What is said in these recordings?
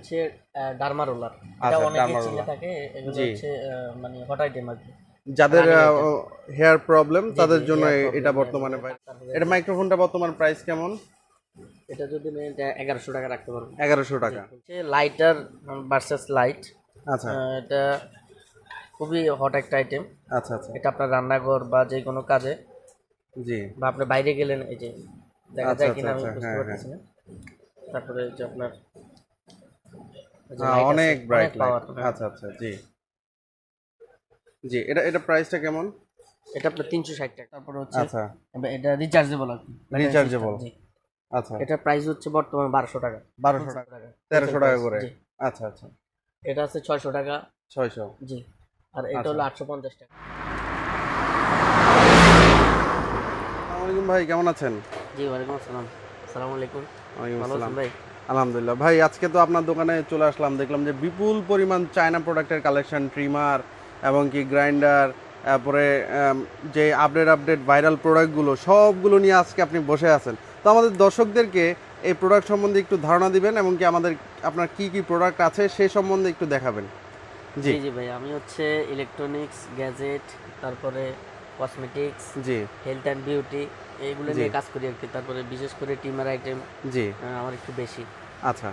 হচ্ছে derma roller. এটা আচ্ছা, অনেকের ডার্মা চিনে রোলার। থাকে। এগুলো জি। হচ্ছে মানে হট আইটেম আর কি। যাদের রানিং আইটেম। হেয়ার প্রবলেম জি, তাদের জি, জন্য হেয়ার এটা প্রবলেম, বর্তমানে পাই। তারপরে এটা মাইক্রোফোনটা বর্তমান প্রাইস কেমন? এটা যদি নেন এটা 1100 টাকা রাখতে পারবো। 1100 জি, টাকা। হচ্ছে লাইটার ভার্সেস লাইট। আচ্ছা এটা খুবই হট একটা আইটেম। আচ্ছা আচ্ছা। এটা আপনার রান্নাঘর বা যে কোনো কাজে, জি। বা আপনি বাইরে গেলেন, এই যে দেখা আচ্ছা যায় আচ্ছা কিনা আমি আচ্ছা, বুঝতে হ্যাঁ হ্যাঁ। পারতেছি না। তারপরে এই যে আপনার এই যে হ্যাঁ, লাইট আছে, অনেক অনেক ব্রাইট লাইট। পাওয়ার। আচ্ছা আচ্ছা, জি। জি, এটা প্রাইসটা কেমন? এটা আপনার 360 টাকা। তারপরে হচ্ছে আচ্ছা, এটা রিচার্জেবল আর কি, ব্যাটারি রিচার্জেবল। সিস্টেম। জি, আচ্ছা, এটা প্রাইস হচ্ছে বর্তমান 1200 টাকা। 1200 টাকা, 1300 টাকা করে। জি, আচ্ছা আচ্ছা, এটা আছে 600 টাকা। 600। জি, আর এটা আচ্ছা। হলো 850 টাকা। আসসালামু আলাইকুম ভাই, কেমন আছেন? জি, ওয়ালাইকুম আসসালাম। আসসালামু আলাইকুম। ওয়ালাইকুম ভালো আছেন আসসালাম। ভাই? আলহামদুলিল্লাহ ভাই, আজকে তো আপনার দোকানে চলে আসলাম, দেখলাম যে বিপুল পরিমাণ চায়না প্রোডাক্টের কালেকশন, ট্রিমার এবং কি গ্রাইন্ডার, তারপরে যে আপডেট ভাইরাল প্রোডাক্টগুলো সবগুলো নিয়ে আজকে আপনি বসে আছেন। তো আমাদের দর্শকদেরকে এই প্রোডাক্ট সম্বন্ধে একটু ধারণা দিবেন এবং কি আপনার কি কি প্রোডাক্ট আছে সেই সম্বন্ধে একটু দেখাবেন। জি জি, জি ভাই, আমি হচ্ছে ইলেকট্রনিক্স, গ্যাজেট, তারপরে cosmetics, G health and beauty, এইগুলো জি নিয়ে কাজ করি আর কি। তারপরে বিশেষ করে টিমার আইটেম জি। আমার একটু বেশি। আচ্ছা,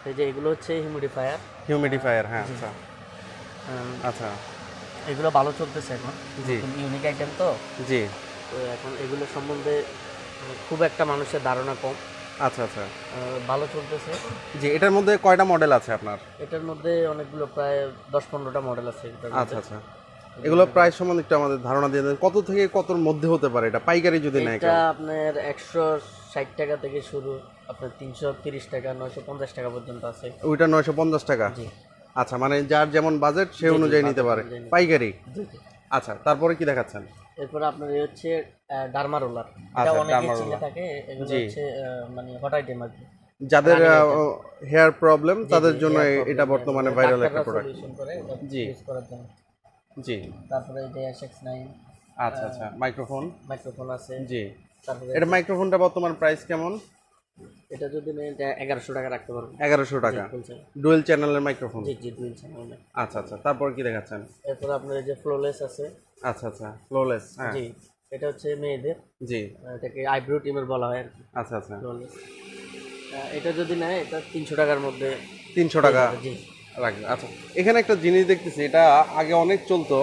এই যে এগুলো হচ্ছে হিউমিডিফায়ার। হিউমিডিফায়ার, হ্যাঁ। জি, আচ্ছা আচ্ছা। এগুলো ভালো চলতেছে এখন, জি নতুন ইউনিক আইটেম তো। জি। তো এখন এগুলো সম্বন্ধে খুব একটা মানুষের ধারণা কম। আচ্ছা আচ্ছা। ভালো চলতেছে। জি, এটার মধ্যে কয়টা মডেল আছে আপনার? এটার মধ্যে অনেকগুলো, প্রায় 10-15টা মডেল আছে এটার আচ্ছা মধ্যে। আচ্ছা। এগুলো প্রাইস সম্বন্ধে একটু আমাদের ধারণা দিয়ে দেন, কত থেকে কতর মধ্যে হতে পারে এটা, পাইকারি যদি নেয় এটা কেউ? আপনার 160 টাকা থেকে শুরু, আপনার 330 টাকা, 950 টাকা পর্যন্ত আছে। ওইটা 950 টাকা। জি, আচ্ছা, মানে যার যেমন বাজেট সে জি, জি, অনুযায়ী নিতে বাজেট পারে, অনুযায়ী নিতে পাইকারি। জি, জি। আচ্ছা, তারপরে কি দেখাচ্ছেন? এরপরে আপনার এই হচ্ছে ডার্মা রোলার। এটা আচ্ছা, অনেকেই ডার্মা চিনে রোলার। থাকে। এগুলো জি। হচ্ছে মানে হট আইটেম আর কি, যাদের রানিং আইটেম। হেয়ার প্রবলেম জি, জি, তাদের জন্য হেয়ার এটা প্রবলেম, বর্তমানে ভাইরাল একটা ডাক্তাররা প্রোডাক্ট। সলিউশন করে এটা জি ইউজ করার জন্য। জি। তারপরে এই যে SX9 আচ্ছা আচ্ছা, মাইক্রোফোন। মাইক্রোফোন আছে। জি। তারপরে এটা মাইক্রোফোনটা বর্তমান প্রাইস কেমন? এটা যদি নেন এটা 1100 টাকা রাখতে পারবো। 1100 জি, টাকা। বলছেন। ডুয়েল চ্যানেলের মাইক্রোফোন। জি, জি, ডুয়েল চ্যানেল। আচ্ছা আচ্ছা, তারপর কি দেখাচ্ছেন? এরপরে আপনার এই যে ফ্লোলেস আছে। আচ্ছা আচ্ছা, ফ্লোলেস, হ্যাঁ। জি, এটা হচ্ছে মেয়েদের, জি। এটাকে আইব্রো টিমের বলা হয় আর কি, আচ্ছা আচ্ছা। ফ্লোলেস। এটা যদি নেয় এটা 300 টাকার মধ্যে 300 পেয়ে টাকা যাবে। জি, রাখবে। আচ্ছা, এখানে একটা জিনিস দেখতেছি, এটা আগে অনেক চলতো,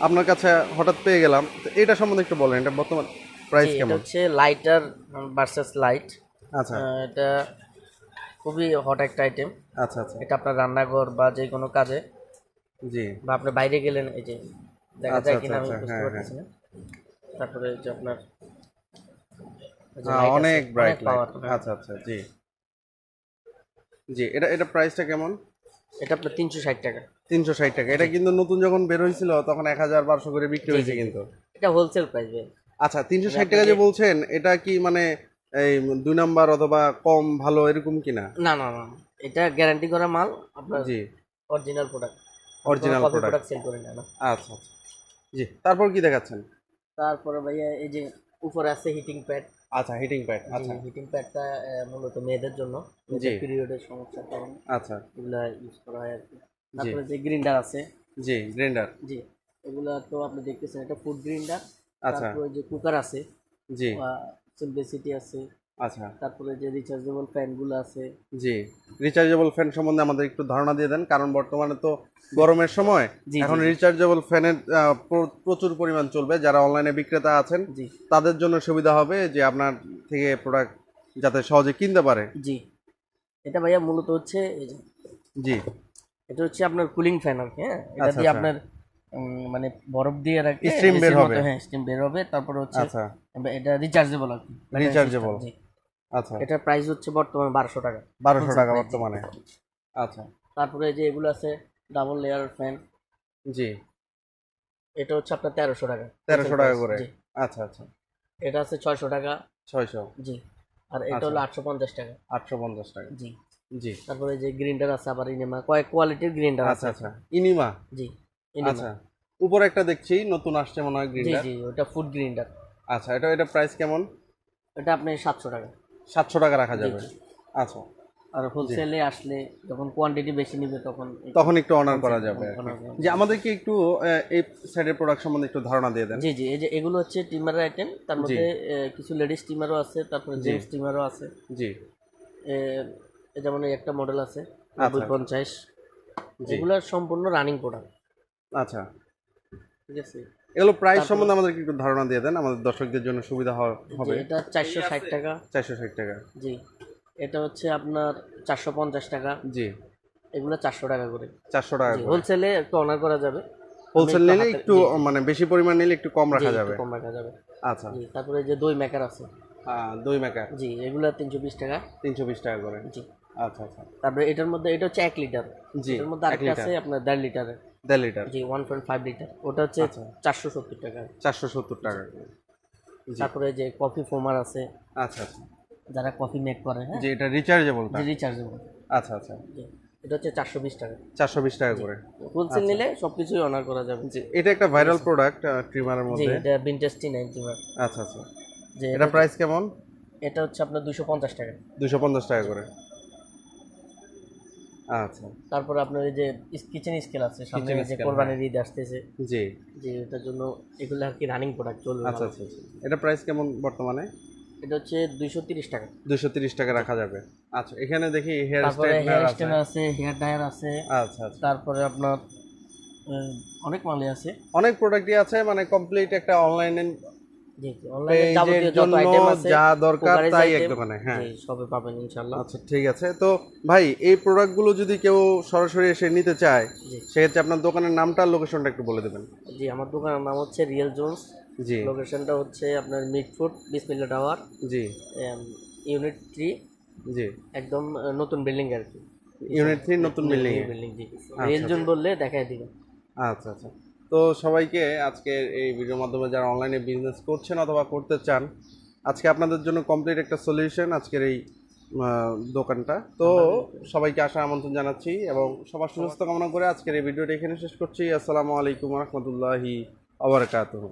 আপনার কাছে হঠাৎ পেয়ে গেলাম, তো এটা সম্বন্ধে একটু বলেন, এটা বর্তমান জি, প্রাইস এটা কেমন? হচ্ছে লাইটার ভার্সেস লাইট। আচ্ছা এটা খুবই হট একটা আইটেম। আচ্ছা আচ্ছা। এটা আপনার রান্নাঘর বা যে কোনো কাজে, জি। বা আপনি বাইরে গেলেন, এই যে দেখা আচ্ছা যায় আচ্ছা কিনা আমি আচ্ছা, বুঝতে হ্যাঁ হ্যাঁ। পারতেছি না। তারপরে এই যে আপনার এই যে হ্যাঁ, লাইট আছে, অনেক অনেক ব্রাইট লাইট। পাওয়ার। আচ্ছা আচ্ছা, জি জি। এটা প্রাইসটা কেমন? এটা আপনার 360 টাকা। 360 টাকা। এটা জি, কিন্তু নতুন যখন বের হয়েছিল তখন 1000-1200 করে বিক্রি জি, হয়েছে জি, জি, কিন্তু। এটা হোলসেল প্রাইস ভাই। আচ্ছা, মানে 360 টাকা আপনাকে যে বলছেন, এটা কি মানে এই 2 নাম্বার অথবা কম ভালো এরকম কিনা? না, না, না, না। এটা গ্যারান্টি করা মাল, আপনার জি, অরিজিনাল প্রোডাক্ট। আমি কোনো original copy product. Product sell করি না, না। আচ্ছা আচ্ছা, জি। তারপর কি দেখাচ্ছেন? তারপরে ভাইয়া এই যে উপরে আছে হিটিং প্যাড। আচ্ছা, হিটিং প্যাড। জি, আচ্ছা হিটিং প্যাডটা মূলত মেয়েদের জন্য, জি। মেয়েদের পিরিয়ডের সমস্যার কারণে আচ্ছা এগুলা ইউজ করা হয় আর কি। জি তারপরে যে গ্রিন্ডার আছে। জি, গ্রাইন্ডার। জি, এগুলা তো আপনি দেখতেছেন, এটা ফুড গ্রিন্ডার। আচ্ছা তারপরে যে কুকার আছে, জি। সিম্পলিসিটি আছে। আচ্ছা তারপরে যে রিচার্জেবল ফ্যানগুলো আছে। জি। রিচার্জেবল ফ্যান সম্বন্ধে আমাদের একটু ধারণা দিয়ে দেন, কারণ বর্তমানে তো গরমের সময় জি, জি, এখন জি, রিচার্জেবল ফ্যানের প্রচুর পরিমাণ চলবে। যারা অনলাইনে বিক্রেতা আছেন জি, তাদের জন্য সুবিধা হবে যে আপনার থেকে প্রোডাক্ট যাতে সহজে কিনতে পারে। জি। এটা ভাইয়া মূলত হচ্ছে এই যে, জি। এটা হচ্ছে আপনার কুলিং ফ্যান আর কি। হ্যাঁ, এটা আচ্ছা দিয়ে আচ্ছা, আপনার মানে বরফ দিয়ে রাখলে স্টিম বের এসির মতো, হবে। হ্যাঁ, স্টিম বের হবে। তারপরে হচ্ছে আচ্ছা, এটা রিচার্জেবল আর কি, ব্যাটারি সিস্টেম। রিচার্জেবল। জি, আচ্ছা, এটার প্রাইস হচ্ছে বর্তমানে 1200 টাকা, 1200 হোলসেল টাকা প্রাইস। জি। বর্তমানে। আচ্ছা তারপরে যে এগুলো আছে ডাবল লেয়ার ফ্যান, জি। এটা হচ্ছে আপনার 1300 টাকা, হোলসেল 1300 টাকা প্রাইস। করে। জি, আচ্ছা আচ্ছা, এটা আছে 600 টাকা। 600। জি, আর এটা আচ্ছা, হলো 850 টাকা। 850 টাকা। জি, জি। তারপরে যে গ্রিন্ডার আছে, আবার ইনেমা, কয়েক কোয়ালিটির গ্রিন্ডার আছে আচ্ছা আর কি। আচ্ছা, ইনিমা। জি, ইনেমা। আচ্ছা, উপরে একটা দেখছি নতুন আসছে মনে হয়, জি, গ্রিন্ডার। জি, ওটা ফুড গ্রিন্ডার। আচ্ছা, এটা প্রাইস কেমন? এটা আপনি 700 টাকা। 700 টাকা রাখা জি, যাবে। জি। আচ্ছা, আর হোলসেলে আসলে যখন কোয়ান্টিটি বেশি নিবে তখন তখন একটু অনার করা যাবে আর কি। honor করা যে আমাদেরকে একটু এই সাইডের প্রোডাক্ট সম্বন্ধে একটু ধারণা দিয়ে দেন। জি জি, এই যে এগুলো হচ্ছে ট্রিমারের আইটেম, তার মধ্যে কিছু লেডিস ট্রিমারও আছে, তারপরে জেন্টস ট্রিমারও আছে। জি যেমন এই একটা মডেল আছে আচ্ছা। 50, এগুলো সম্পূর্ণ রানিং প্রোডাক্ট। আচ্ছা, ঠিক আছে, এগুলো প্রাইস সম্বন্ধে আমাদেরকে একটু ধারণা দিয়ে দেন, আমাদের দর্শকদের জন্য সুবিধা হবে। এটা 460 টাকা। 460 টাকা। জি, এটা হচ্ছে আপনার 450 টাকা। জি, এগুলো 400 টাকা করে। 400 টাকা করে। হোলসেলে একটু অনার করা যাবে, হোলসেল নিলে একটু মানে বেশি পরিমাণ নিলে একটু কম রাখা যাবে। কম রাখা যাবে। আচ্ছা, জি, তারপরে যে দই মেকার আছে, দই মেকার জি, এগুলো 320 টাকা। 320 টাকা করে। জি, আচ্ছা আচ্ছা। তারপরে এটার মধ্যে এটা হচ্ছে 1 লিটার। জি, এটার মধ্যে আরেকটা আছে আপনার 1.5 লিটারের। 1.5 লিটার। জি, 1.5 লিটার, ওটা হচ্ছে 470 টাকা। 470 টাকা। তারপরে যে কফি ফোমার আছে, আচ্ছা আচ্ছা। যারা কফি মেক করে, হ্যাঁ, যে এটা রিচার্জেবল। যে রিচার্জেবল। আচ্ছা আচ্ছা। জি, এটা হচ্ছে 420 টাকা। 420 টাকা করে। হোলসেল নিলে সবকিছুই অনার করা যাবে। জি, এটা একটা ভাইরাল প্রোডাক্ট ট্রিমারের জি, মধ্যে। এটা ভিনটেজ টি9 ট্রিমার। আচ্ছা আচ্ছা। যে এটা প্রাইস কেমন? এটা হচ্ছে আপনার 250 টাকা। 250 টাকা করে। আচ্ছা। তারপরে আপনার এই যে কিচেন স্কেল আছে, সামনে Kitchen যে scale, কোরবানির ঈদ আসতেছে, জি। যে এটার জন্য এগুলো আর কি রানিং প্রোডাক্ট চলবে। আচ্ছা আচ্ছা আচ্ছা। এটা প্রাইস কেমন বর্তমানে? এটা হচ্ছে 230 টাকা। 230 টাকা রাখা যাবে। আচ্ছা, এখানে দেখি হেয়ার তারপরে স্ট্রেটনার হেয়ার আছে। স্টাইলার আছে, হেয়ার ড্রায়ার আছে। আচ্ছা আচ্ছা। তারপরে আপনার অনেক মালই আছে। অনেক প্রোডাক্টই আছে, মানে কমপ্লিট একটা অনলাইনে জি, অনলাইনে যাবতীয় পেজের যত জন্য আইটেম আছে, যা দরকার কুকারের তাই এক item, দোকানে। হ্যাঁ, জি, সবে পাবেন ইনশাআল্লাহ। আচ্ছা ঠিক আছে। তো ভাই, এই প্রোডাক্টগুলো যদি কেউ সরাসরি এসে নিতে চায়, জি সেক্ষেত্রে আপনার দোকানের নামটা আর লোকেশনটা একটু বলে দেবেন। জি, আমার দোকানের নাম হচ্ছে রিয়েল জোন্স। জি লোকেশনটা হচ্ছে আপনার মিডফুড বিসমিল্লাহ টাওয়ার, জি ইউনিট 3, জি। একদম নতুন বিল্ডিং আর কি। ইউনিট 3 নতুন বিল্ডিং এ। বিল্ডিং, জি, রিয়েল জোন বললে দেখাই দিবেন। আচ্ছা আচ্ছা। তো সবাইকে আজকের এই ভিডিওর মাধ্যমে যারা অনলাইনে বিজনেস করছেন অথবা করতে চান, আজকে আপনাদের জন্য কমপ্লিট একটা সলিউশন আজকের এই দোকানটা। তো সবাইকে আসার আমন্ত্রণ জানাচ্ছি এবং সবার সুস্বাস্থ্য কামনা করে আজকের এই ভিডিওটা এখানে শেষ করছি। আসসালামু আলাইকুম রহমতুল্লাহি ওয়া বারাকাতুহু।